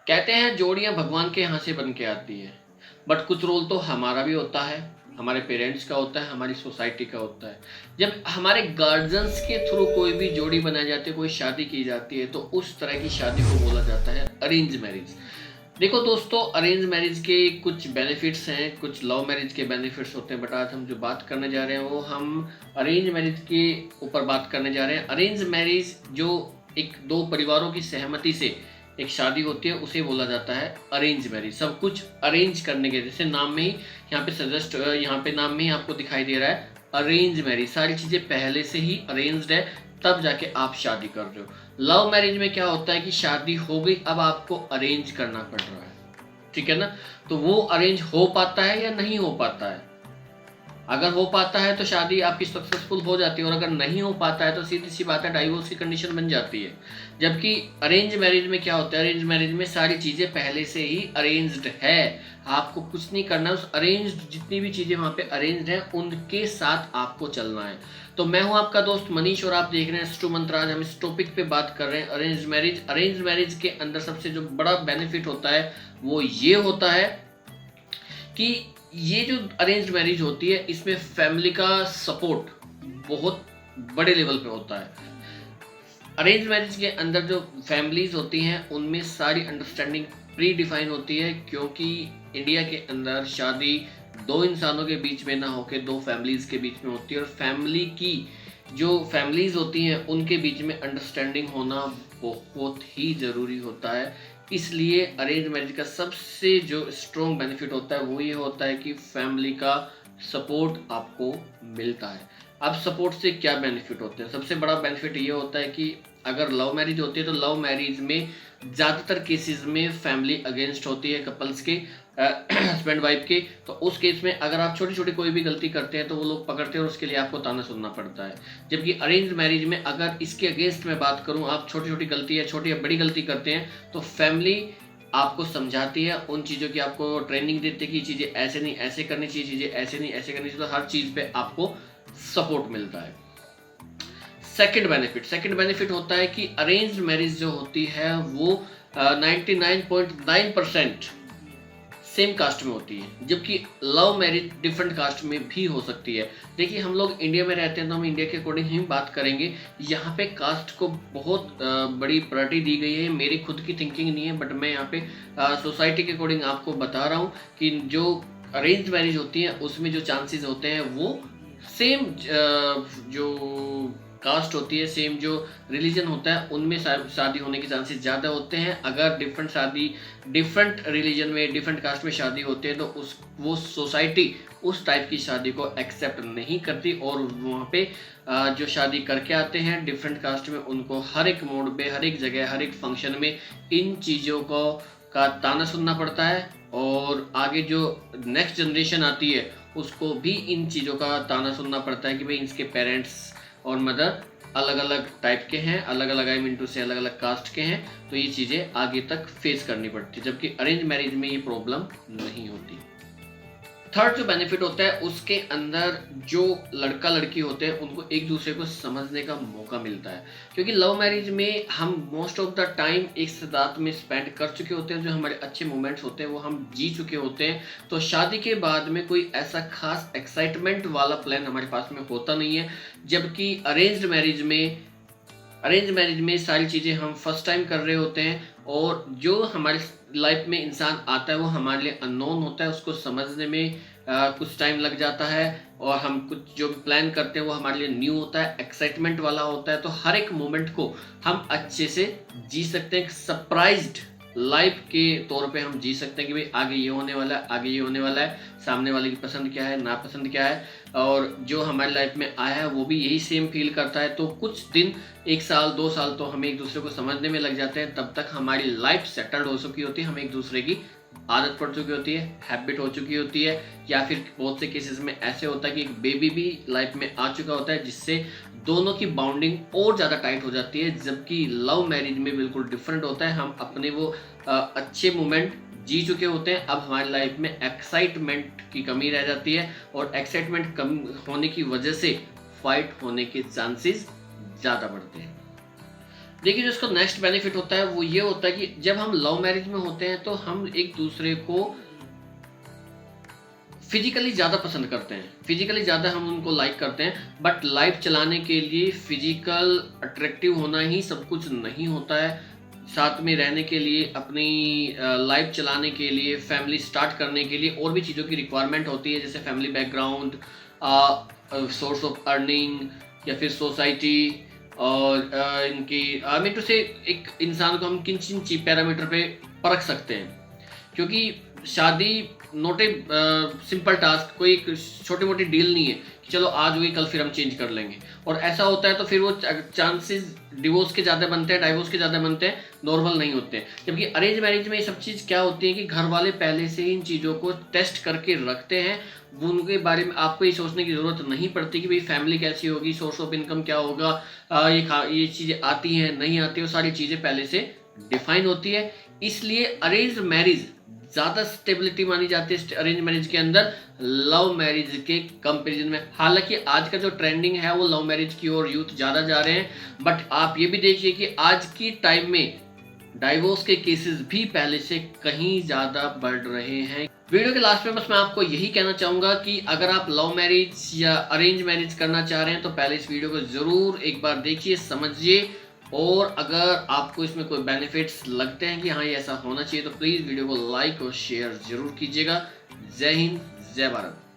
कहते हैं जोड़ियां भगवान के यहाँ से बन के आती हैं, बट कुछ रोल तो हमारा भी होता है, हमारे पेरेंट्स का होता है, हमारी सोसाइटी का होता है। जब हमारे गार्जियंस के थ्रू कोई भी जोड़ी बनाई जाती है, कोई शादी की जाती है, तो उस तरह की शादी को बोला जाता है अरेंज मैरिज। देखो दोस्तों, अरेंज मैरिज के कुछ बेनिफिट्स हैं, कुछ लव मैरिज के बेनिफिट्स होते हैं, बट आज हम जो बात करने जा रहे हैं वो हम अरेंज मैरिज के ऊपर बात करने जा रहे हैं। अरेंज मैरिज जो एक दो परिवारों की सहमति से एक शादी होती है, उसे बोला जाता है अरेंज मैरिज। सब कुछ अरेंज करने के, जैसे नाम में ही यहाँ पे नाम में ही आपको दिखाई दे रहा है अरेंज मैरिज। सारी चीजें पहले से ही अरेंज्ड है, तब जाके आप शादी कर रहे हो। लव मैरिज में क्या होता है कि शादी हो गई, अब आपको अरेंज करना पड़ रहा है, ठीक है ना। तो वो अरेंज हो पाता है या नहीं हो पाता है। अगर हो पाता है तो शादी आपकी सक्सेसफुल हो जाती है, और अगर नहीं हो पाता है तो सीधी सी बात है, डाइवोर्स की कंडीशन बन जाती है। जबकि अरेंज मैरिज में क्या होता है, अरेंज मैरिज में सारी चीज़ें पहले से ही अरेंज्ड है, आपको कुछ नहीं करना है। उस अरेंज्ड जितनी भी चीज़ें वहाँ पे अरेंज्ड हैं उनके साथ आपको चलना है। तो मैं हूँ आपका दोस्त मनीष और आप देख रहे हैं स्टू मंत्राज। हम इस टॉपिक पे बात कर रहे हैं अरेंज मैरिज। अरेंज मैरिज के अंदर सबसे जो बड़ा बेनिफिट होता है वो ये होता है कि ये जो अरेंज मैरिज होती है इसमें फैमिली का सपोर्ट बहुत बड़े लेवल पे होता है। अरेंज मैरिज के अंदर जो फैमिलीज होती हैं उनमें सारी अंडरस्टैंडिंग प्री डिफाइन होती है, क्योंकि इंडिया के अंदर शादी दो इंसानों के बीच में ना होकर दो फैमिलीज के बीच में होती है, और फैमिली की जो फैमिलीज होती हैं उनके बीच में अंडरस्टैंडिंग होना बहुत ही ज़रूरी होता है। इसलिए अरेंज मैरिज का सबसे जो स्ट्रॉन्ग बेनिफिट होता है वो ये होता है कि फैमिली का सपोर्ट आपको मिलता है। अब सपोर्ट से क्या बेनिफिट होते हैं, सबसे बड़ा बेनिफिट ये होता है कि अगर लव मैरिज होती है तो लव मैरिज में ज़्यादातर केसेस में फैमिली अगेंस्ट होती है कपल्स के, हस्बैंड वाइफ के। तो उस केस में अगर आप छोटी छोटी कोई भी गलती करते हैं तो वो लोग पकड़ते हैं और उसके लिए आपको ताना सुनना पड़ता है। जबकि अरेंज मैरिज में अगर इसके अगेंस्ट में बात करूं, आप छोटी छोटी गलती या छोटी या बड़ी गलती करते हैं तो फैमिली आपको समझाती है, उन चीज़ों की आपको ट्रेनिंग देती है कि चीज़ें ऐसे नहीं ऐसे करनी चाहिए, चीज़ें ऐसे नहीं ऐसे करनी चाहिए। तो हर चीज़ पे आपको सपोर्ट मिलता है। सेकंड बेनिफिट होता है कि अरेंज मैरिज जो होती है वो 99.9% सेम कास्ट में होती है, जबकि लव मैरिज डिफरेंट कास्ट में भी हो सकती है। देखिए, हम लोग इंडिया में रहते हैं तो हम इंडिया के अकॉर्डिंग ही बात करेंगे। यहाँ पे कास्ट को बहुत बड़ी प्रायोरिटी दी गई है। मेरी खुद की थिंकिंग नहीं है, बट मैं यहाँ पे सोसाइटी के अकॉर्डिंग आपको बता रहा हूँ कि जो अरेंज मैरिज होती है उसमें जो चांसेस होते हैं वो सेम जो कास्ट होती है, सेम जो रिलीजन होता है उनमें शादी होने के चांसेस ज़्यादा होते हैं। अगर डिफरेंट रिलीजन में डिफरेंट कास्ट में शादी होती है तो वो सोसाइटी उस टाइप की शादी को एक्सेप्ट नहीं करती, और वहाँ पे जो शादी करके आते हैं डिफरेंट कास्ट में उनको हर एक मोड पे, हर एक जगह, हर एक फंक्शन में इन चीज़ों का ताना सुनना पड़ता है। और आगे जो नेक्स्ट जनरेशन आती है उसको भी इन चीज़ों का ताना सुनना पड़ता है कि भाई इसके पेरेंट्स और मदर अलग अलग टाइप के हैं, अलग अलग आई मीन टू से अलग अलग कास्ट के हैं, तो ये चीज़ें आगे तक फेस करनी पड़ती है। जबकि अरेंज मैरिज में ये प्रॉब्लम नहीं होती। थर्ड जो बेनिफिट होता है उसके अंदर जो लड़का लड़की होते हैं उनको एक दूसरे को समझने का मौका मिलता है, क्योंकि लव मैरिज में हम मोस्ट ऑफ द टाइम एक साथ में स्पेंड कर चुके होते हैं, जो हमारे अच्छे मोमेंट्स होते हैं वो हम जी चुके होते हैं। तो शादी के बाद में कोई ऐसा खास एक्साइटमेंट वाला प्लान हमारे पास में होता नहीं है। जबकि अरेंज मैरिज में सारी चीज़ें हम फर्स्ट टाइम कर रहे होते हैं, और जो हमारे लाइफ में इंसान आता है वो हमारे लिए अननोन होता है, उसको समझने में कुछ टाइम लग जाता है, और हम कुछ जो प्लान करते हैं वो हमारे लिए न्यू होता है, एक्साइटमेंट वाला होता है। तो हर एक मोमेंट को हम अच्छे से जी सकते हैं, सरप्राइज्ड लाइफ के तौर पे हम जी सकते हैं कि भाई आगे ये होने वाला है, आगे ये होने वाला है, सामने वाले की पसंद क्या है, नापसंद क्या है, और जो हमारी लाइफ में आया है वो भी यही सेम फील करता है। तो कुछ दिन, 1 साल 2 साल तो हम एक दूसरे को समझने में लग जाते हैं, तब तक हमारी लाइफ सेटल्ड हो चुकी होती है, हम एक दूसरे की आदत पड़ चुकी होती है, हैबिट हो चुकी होती है, या फिर बहुत से केसेस में ऐसे होता है कि एक बेबी भी लाइफ में आ चुका होता है, जिससे दोनों की बाउंडिंग और ज़्यादा टाइट हो जाती है। जबकि लव मैरिज में बिल्कुल डिफरेंट होता है, हम अपने वो अच्छे मोमेंट जी चुके होते हैं, अब हमारी लाइफ में एक्साइटमेंट की कमी रह जाती है, और एक्साइटमेंट कम होने की वजह से फाइट होने के चांसेस ज़्यादा बढ़ते हैं। देखिए जो इसका नेक्स्ट बेनिफिट होता है वो ये होता है कि जब हम लव मैरिज में होते हैं तो हम एक दूसरे को फिजिकली ज़्यादा पसंद करते हैं, फिजिकली ज़्यादा हम उनको लाइक करते हैं, बट लाइफ चलाने के लिए फिजिकल अट्रैक्टिव होना ही सब कुछ नहीं होता है। साथ में रहने के लिए, अपनी लाइफ चलाने के लिए, फैमिली स्टार्ट करने के लिए और भी चीज़ों की रिक्वायरमेंट होती है, जैसे family background, source of earning, या फिर सोसाइटी, और इनकी आई मीन टू से एक इंसान को हम किन किन पैरामीटर पे परख सकते हैं। क्योंकि शादी नॉट ए सिंपल टास्क, कोई छोटी मोटी डील नहीं है कि चलो आज हुई कल फिर हम चेंज कर लेंगे, और ऐसा होता है तो फिर वो चांसेस डिवोर्स के ज़्यादा बनते हैं, डाइवोर्स के ज़्यादा बनते हैं, नॉर्मल नहीं होते हैं। जबकि अरेंज मैरिज में ये सब चीज़ क्या होती है कि घर वाले पहले से ही इन चीज़ों को टेस्ट करके रखते हैं, उनके बारे में आपको ये सोचने की ज़रूरत नहीं पड़ती कि भाई फैमिली कैसी होगी, सोर्स ऑफ इनकम क्या होगा, ये चीज़ें आती हैं नहीं आती, वो सारी चीज़ें पहले से डिफाइन होती है। इसलिए अरेंज मैरिज ज़्यादा स्टेबिलिटी मानी जाती है अरेंज मैरिज के अंदर, लव मैरिज के कंपैरिजन में। हालांकि आज का जो ट्रेंडिंग है वो लव मैरिज की ओर यूथ ज़्यादा जा रहे हैं, बट आप ये भी देखिए कि आज की टाइम में डाइवोर्स के केसेस भी पहले से कहीं ज़्यादा बढ़ रहे हैं। वीडियो के लास्ट में बस मैं आपको यही कहना चाहूँगा कि अगर आप लव मैरिज या अरेंज मैरिज करना चाह रहे हैं तो पहले इस वीडियो को ज़रूर एक बार देखिए, समझिए, और अगर आपको इसमें कोई बेनिफिट्स लगते हैं कि हाँ ये ऐसा होना चाहिए तो प्लीज़ वीडियो को लाइक और शेयर ज़रूर कीजिएगा। जय हिंद, जय भारत।